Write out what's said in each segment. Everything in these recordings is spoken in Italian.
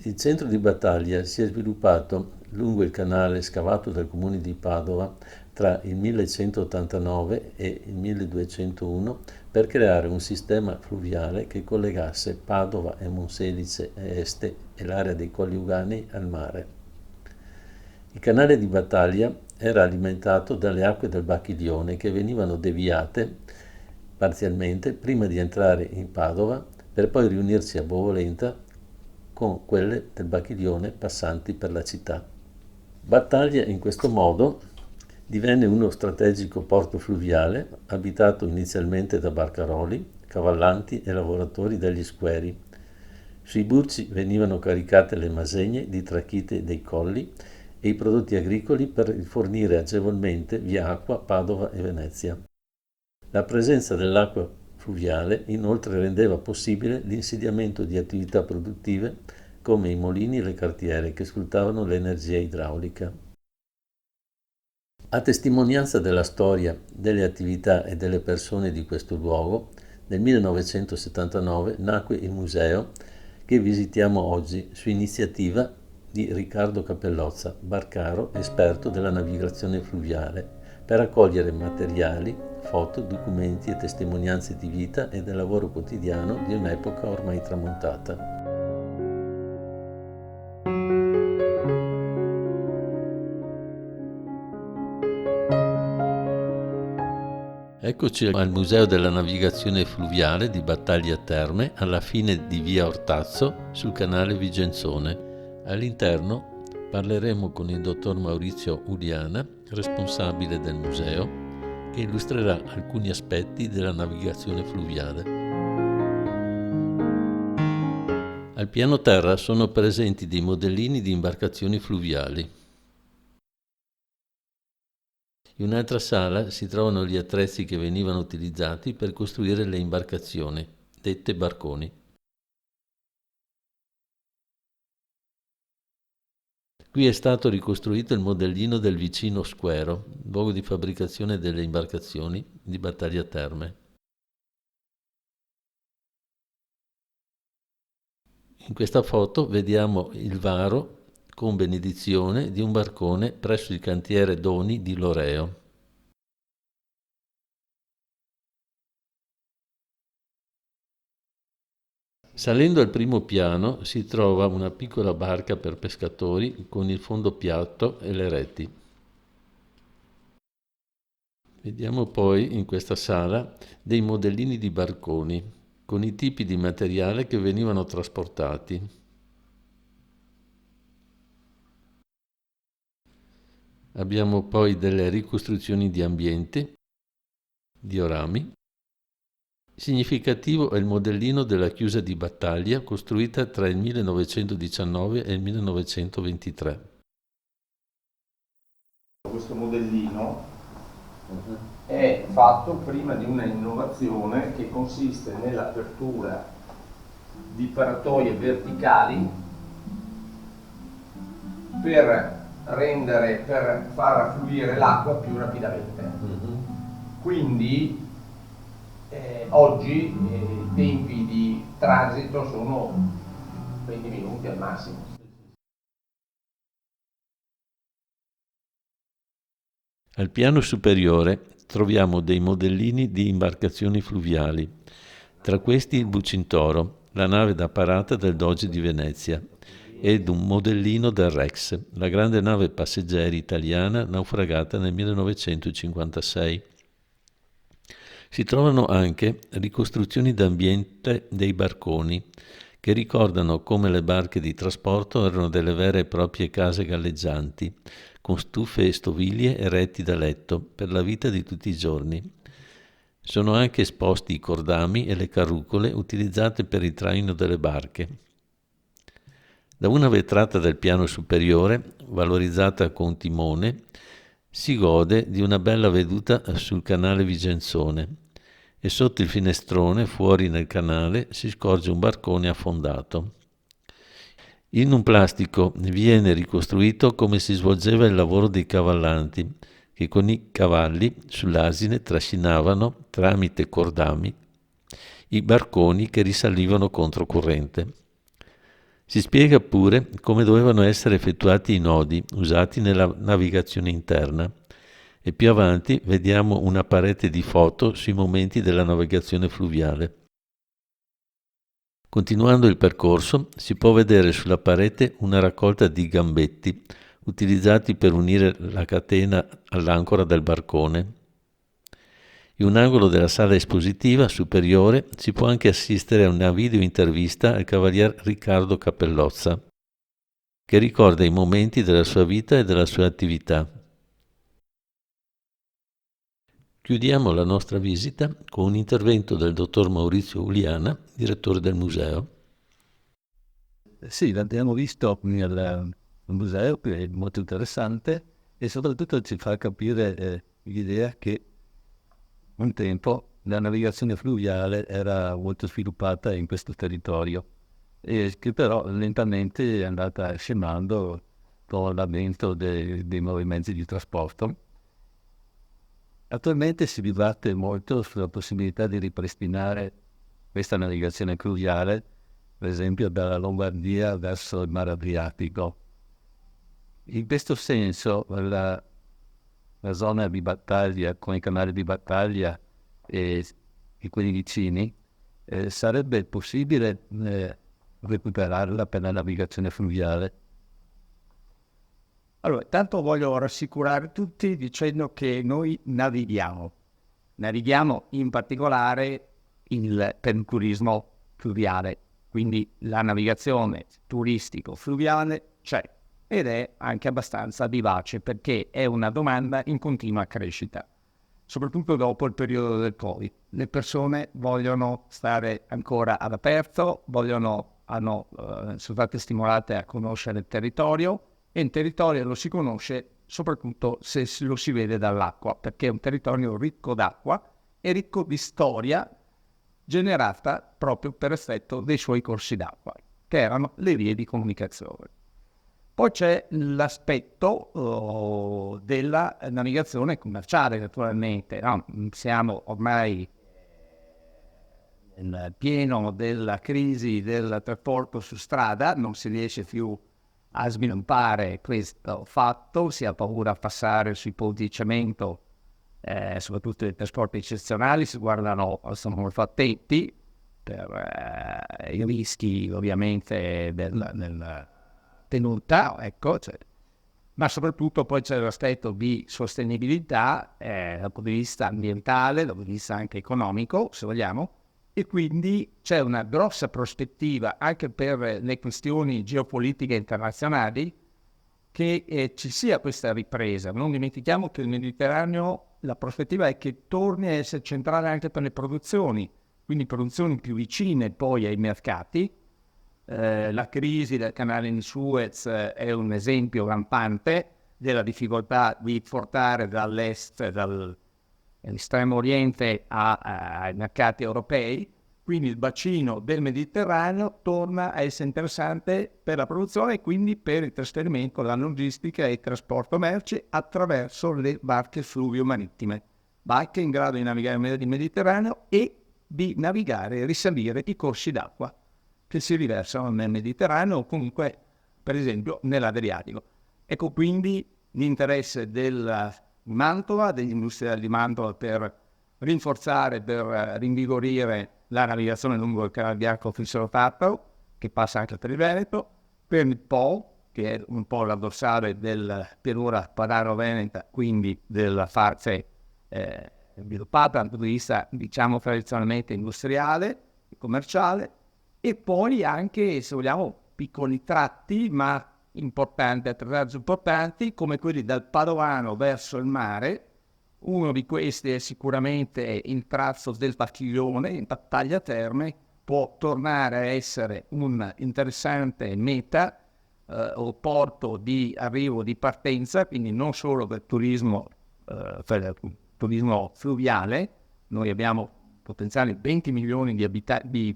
Il centro di battaglia si è sviluppato lungo il canale scavato dal comune di Padova tra il 1189 e il 1201 per creare un sistema fluviale che collegasse Padova e Monselice a est e l'area dei Colli Ugani al mare. Il canale di battaglia era alimentato dalle acque del Bacchiglione che venivano deviate parzialmente prima di entrare in Padova per poi riunirsi a Bovolenta con quelle del Bacchiglione passanti per la città. Battaglia in questo modo divenne uno strategico porto fluviale abitato inizialmente da barcaroli, cavallanti e lavoratori degli squeri. Sui burci venivano caricate le masegne di Trachite dei Colli e i prodotti agricoli per fornire agevolmente via acqua Padova e Venezia. La presenza dell'acqua fluviale inoltre rendeva possibile l'insediamento di attività produttive come i molini e le cartiere che sfruttavano l'energia idraulica. A testimonianza della storia, delle attività e delle persone di questo luogo, nel 1979 nacque il museo che visitiamo oggi su iniziativa di Riccardo Capellozza, barcaro esperto della navigazione fluviale, per raccogliere materiali, foto, documenti e testimonianze di vita e del lavoro quotidiano di un'epoca ormai tramontata. Eccoci al Museo della Navigazione Fluviale di Battaglia Terme, alla fine di via Ortazzo, sul canale Vigenzone. All'interno parleremo con il dottor Maurizio Uliana, responsabile del museo, che illustrerà alcuni aspetti della navigazione fluviale. Al piano terra sono presenti dei modellini di imbarcazioni fluviali. In un'altra sala si trovano gli attrezzi che venivano utilizzati per costruire le imbarcazioni, dette barconi. Qui è stato ricostruito il modellino del vicino Squero, luogo di fabbricazione delle imbarcazioni di Battaglia Terme. In questa foto vediamo il varo con benedizione di un barcone presso il cantiere Doni di Loreo. Salendo al primo piano si trova una piccola barca per pescatori con il fondo piatto e le reti. Vediamo poi in questa sala dei modellini di barconi con i tipi di materiale che venivano trasportati. Abbiamo poi delle ricostruzioni di ambiente, diorami. Significativo è il modellino della chiusa di battaglia costruita tra il 1919 e il 1923. Questo modellino è fatto prima di una innovazione che consiste nell'apertura di paratoie verticali per far affluire l'acqua più rapidamente. Quindi oggi i tempi di transito sono 20 minuti al massimo. Al piano superiore troviamo dei modellini di imbarcazioni fluviali, tra questi il Bucintoro, la nave da parata del Doge di Venezia, ed un modellino del Rex, la grande nave passeggeri italiana naufragata nel 1956. Si trovano anche ricostruzioni d'ambiente dei barconi, che ricordano come le barche di trasporto erano delle vere e proprie case galleggianti, con stufe e stoviglie eretti da letto per la vita di tutti i giorni. Sono anche esposti i cordami e le carrucole utilizzate per il traino delle barche. Da una vetrata del piano superiore, valorizzata con timone, si gode di una bella veduta sul canale Vigenzone e sotto il finestrone, fuori nel canale, si scorge un barcone affondato. In un plastico viene ricostruito come si svolgeva il lavoro dei cavallanti, che con i cavalli sull'asine trascinavano, tramite cordami, i barconi che risalivano controcorrente. Si spiega pure come dovevano essere effettuati i nodi usati nella navigazione interna e più avanti vediamo una parete di foto sui momenti della navigazione fluviale. Continuando il percorso si può vedere sulla parete una raccolta di gambetti utilizzati per unire la catena all'ancora del barcone. In un angolo della sala espositiva superiore si può anche assistere a una video intervista al cavalier Riccardo Cappellozza, che ricorda i momenti della sua vita e della sua attività. Chiudiamo la nostra visita con un intervento del dottor Maurizio Uliana, direttore del museo. Sì, l'abbiamo visto nel museo, che è molto interessante e soprattutto ci fa capire l'idea che un tempo la navigazione fluviale era molto sviluppata in questo territorio e che però lentamente è andata scemando con l'avvento dei nuovi mezzi di trasporto. Attualmente si dibatte molto sulla possibilità di ripristinare questa navigazione fluviale, per esempio dalla Lombardia verso il Mar Adriatico. In questo senso la zona di battaglia, con i canali di battaglia e quelli vicini, sarebbe possibile recuperarla per la navigazione fluviale. Allora, intanto voglio rassicurare tutti dicendo che noi navighiamo in particolare per il turismo fluviale, quindi la navigazione turistico-fluviale c'è ed è anche abbastanza vivace perché è una domanda in continua crescita, soprattutto dopo il periodo del Covid. Le persone vogliono stare ancora all'aperto, sono state stimolate a conoscere il territorio e il territorio lo si conosce soprattutto se lo si vede dall'acqua, perché è un territorio ricco d'acqua e ricco di storia generata proprio per effetto dei suoi corsi d'acqua, che erano le vie di comunicazione. Poi c'è l'aspetto della navigazione commerciale, naturalmente. No? Siamo ormai nel pieno della crisi del trasporto su strada, non si riesce più a sviluppare questo fatto, si ha paura a passare sui ponti di cemento, soprattutto i trasporti eccezionali, sono molto attenti per i rischi ovviamente del tenuta, ecco, ma soprattutto poi c'è l'aspetto di sostenibilità dal punto di vista ambientale, dal punto di vista anche economico, se vogliamo, e quindi c'è una grossa prospettiva anche per le questioni geopolitiche internazionali che ci sia questa ripresa. Non dimentichiamo che il Mediterraneo, la prospettiva è che torni a essere centrale anche per le produzioni, quindi produzioni più vicine poi ai mercati. La crisi del canale di Suez è un esempio rampante della difficoltà di portare dall'est, dall'estremo oriente ai mercati europei, quindi il bacino del Mediterraneo torna a essere interessante per la produzione e quindi per il trasferimento, la logistica e il trasporto merci attraverso le barche fluvio-marittime, barche in grado di navigare nel Mediterraneo e di navigare e risalire i corsi d'acqua che si riversano nel Mediterraneo o comunque, per esempio, nell'Adriatico. Ecco quindi l'interesse del Mantova, degli industriali di Mantova per rinforzare, per rinvigorire la navigazione lungo il canale bianco Fissero-Tartaro, che passa anche per il Veneto, per il Po, che è un po' la dorsale del pianura padano-veneta, quindi della fase sviluppata dal punto di vista, diciamo, tradizionalmente industriale e commerciale, e poi anche, se vogliamo, piccoli tratti, ma importanti, attraverso importanti, come quelli dal Padovano verso il mare. Uno di questi è sicuramente il tratto del Bacchiglione, in Battaglia Terme, può tornare a essere un interessante meta o porto di arrivo, di partenza, quindi non solo per turismo fluviale. Noi abbiamo potenziali 20 milioni di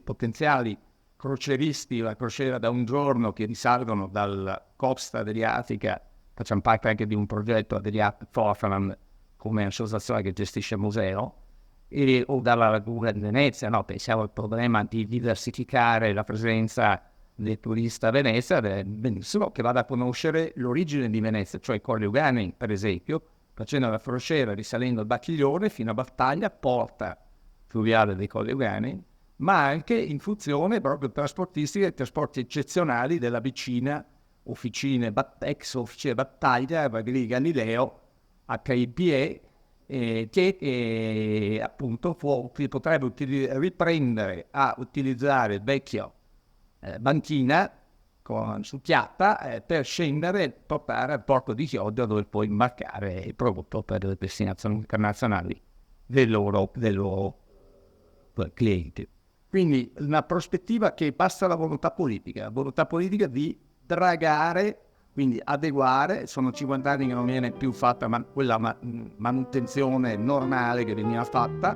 potenziali croceristi, la crociera da un giorno che risalgono dalla costa adriatica. Facciamo parte anche di un progetto Adriatic Forfaland come associazione che gestisce il museo, o dalla laguna di Venezia. No? Pensiamo al problema di diversificare la presenza del turista a Venezia, benissimo, che vada a conoscere l'origine di Venezia, cioè i Colli Euganei, per esempio, facendo la crociera risalendo il Bacchiglione fino a Battaglia, porta fluviale dei Colli Euganei, ma anche in funzione proprio trasportistica e trasporti eccezionali della vicina ex officina Battaglia, Evangelii Galileo, HIPE, che appunto potrebbe riprendere a utilizzare il vecchio banchina su chiatta per scendere e portare al porto di Chioggia, dove poi imbarcare il prodotto per le destinazioni internazionali del loro clienti. Quindi una prospettiva che basta la volontà politica di dragare, quindi adeguare. Sono 50 anni che non viene più fatta quella manutenzione normale che veniva fatta,